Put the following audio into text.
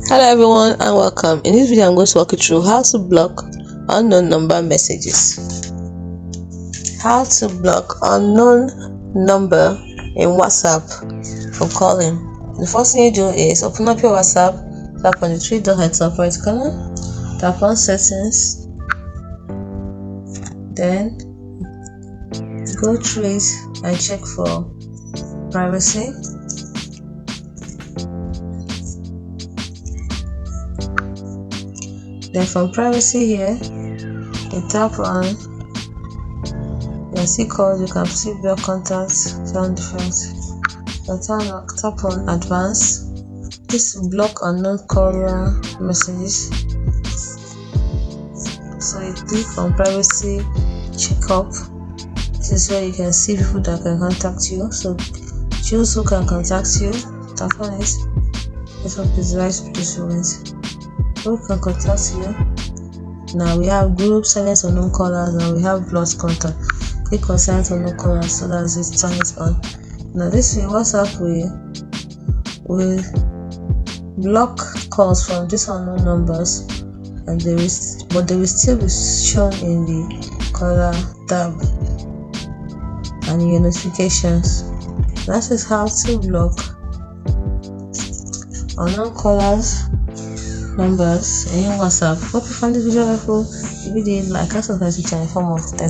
Hello everyone and welcome. In this video I'm going to walk you through how to block unknown number messages. How to block unknown number in WhatsApp from calling. The first thing you do is open up your WhatsApp, tap on the three dot at the top right corner, tap on settings, then go through it and check for privacy. Then from privacy here, you tap on, you can see calls, you can see block contacts, sound effects. You tap on advanced. This block unknown caller messages. So you click on privacy checkup. This is where you can see people that can contact you. So choose who can contact you. Tap on it. This one is right to this moment. Who can contact you? Now we have group silence unknown callers and we have blocked contact. Click on silence unknown callers so that it turn it on. Now this way WhatsApp will block calls from these unknown numbers, and they will still be shown in the caller tab and in your notifications. That is how to block unknown callers numbers in WhatsApp. Hope you found this video helpful. If you did, like and subscribe to the channel for more. Thanks.